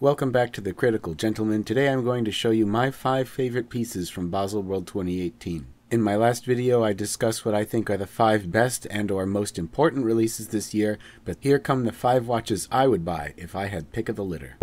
Welcome back to The Critical Gentleman. Today I'm going to show you my 5 favorite pieces from Baselworld 2018. In my last video I discussed what I think are the 5 best and or most important releases this year, but here come the 5 watches I would buy if I had pick of the litter.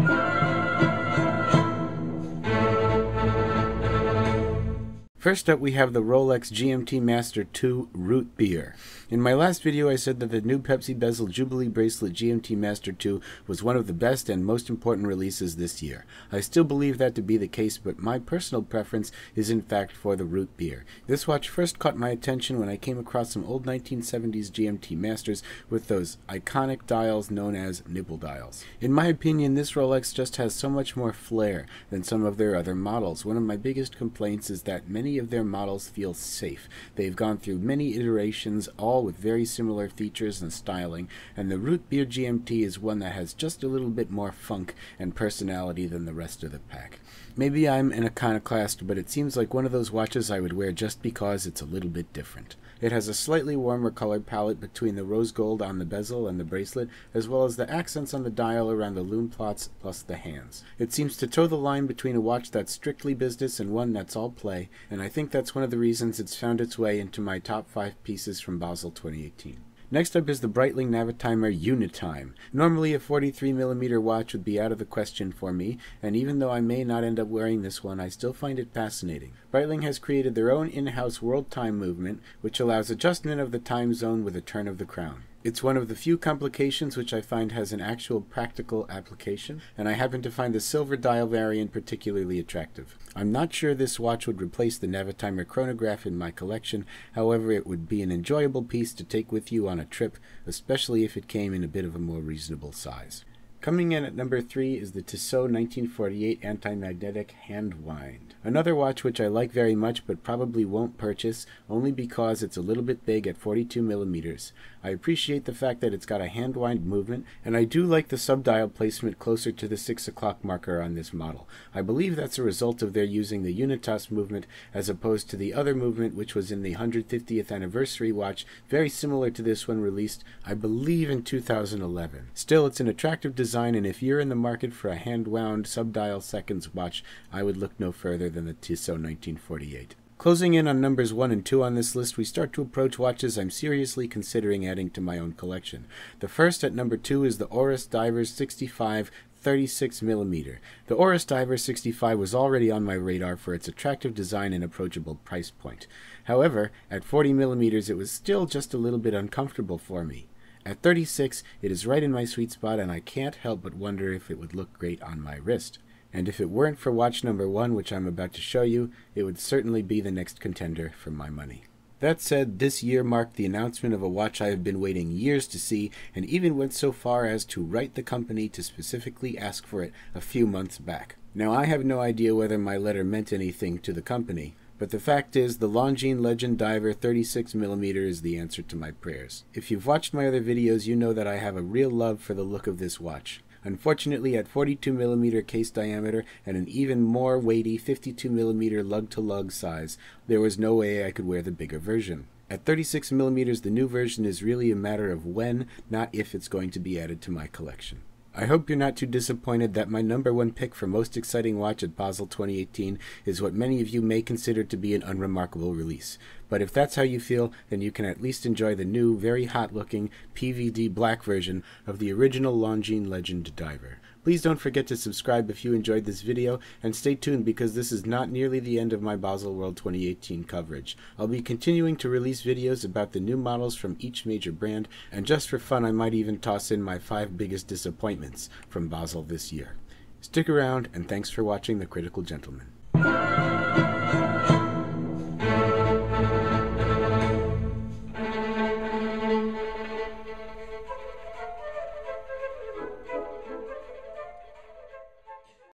First up, we have the Rolex GMT Master 2 Root Beer. In my last video I said that the new Pepsi Bezel Jubilee Bracelet GMT Master 2 was one of the best and most important releases this year. I still believe that to be the case, but my personal preference is in fact for the Root Beer. This watch first caught my attention when I came across some old 1970s GMT Masters with those iconic dials known as nipple dials. In my opinion, this Rolex just has so much more flair than some of their other models. One of my biggest complaints is that many of their models feel safe. They've gone through many iterations, all with very similar features and styling, and the Root Beer GMT is one that has just a little bit more funk and personality than the rest of the pack. Maybe I'm an iconoclast, but it seems like one of those watches I would wear just because it's a little bit different. It has a slightly warmer color palette between the rose gold on the bezel and the bracelet, as well as the accents on the dial around the lume plots plus the hands. It seems to toe the line between a watch that's strictly business and one that's all play, and I think that's one of the reasons it's found its way into my top 5 pieces from Basel 2018. Next up is the Breitling Navigator Unitime. Normally a 43mm watch would be out of the question for me, and even though I may not end up wearing this one, I still find it fascinating. Breitling has created their own in-house world time movement, which allows adjustment of the time zone with a turn of the crown. It's one of the few complications which I find has an actual practical application, and I happen to find the silver dial variant particularly attractive. I'm not sure this watch would replace the Navitimer chronograph in my collection, however it would be an enjoyable piece to take with you on a trip, especially if it came in a bit of a more reasonable size. Coming in at number 3 is the Tissot 1948 Anti-Magnetic Hand Wind. Another watch which I like very much but probably won't purchase, only because it's a little bit big at 42mm. I appreciate the fact that it's got a hand wind movement, and I do like the sub-dial placement closer to the 6 o'clock marker on this model. I believe that's a result of their using the Unitas movement as opposed to the other movement which was in the 150th anniversary watch, very similar to this one, released I believe in 2011. Still, it's an attractive design, and if you're in the market for a hand-wound sub-dial seconds watch, I would look no further than the Tissot 1948. Closing in on numbers 1 and 2 on this list, we start to approach watches I'm seriously considering adding to my own collection. The first at number 2 is the Oris Diver 65 36mm. The Oris Diver 65 was already on my radar for its attractive design and approachable price point. However, at 40mm it was still just a little bit uncomfortable for me. At 36, it is right in my sweet spot, and I can't help but wonder if it would look great on my wrist. And if it weren't for watch number 1, which I'm about to show you, it would certainly be the next contender for my money. That said, this year marked the announcement of a watch I have been waiting years to see, and even went so far as to write the company to specifically ask for it a few months back. Now, I have no idea whether my letter meant anything to the company, but the fact is, the Longines Legend Diver 36mm is the answer to my prayers. If you've watched my other videos, you know that I have a real love for the look of this watch. Unfortunately, at 42mm case diameter and an even more weighty 52mm lug-to-lug size, there was no way I could wear the bigger version. At 36mm, the new version is really a matter of when, not if it's going to be added to my collection. I hope you're not too disappointed that my number 1 pick for most exciting watch at Basel 2018 is what many of you may consider to be an unremarkable release. But if that's how you feel, then you can at least enjoy the new, very hot-looking PVD black version of the original Longines Legend Diver. Please don't forget to subscribe if you enjoyed this video, and stay tuned because this is not nearly the end of my Baselworld 2018 coverage. I'll be continuing to release videos about the new models from each major brand, and just for fun I might even toss in my 5 biggest disappointments from Basel this year. Stick around, and thanks for watching The Critical Gentleman.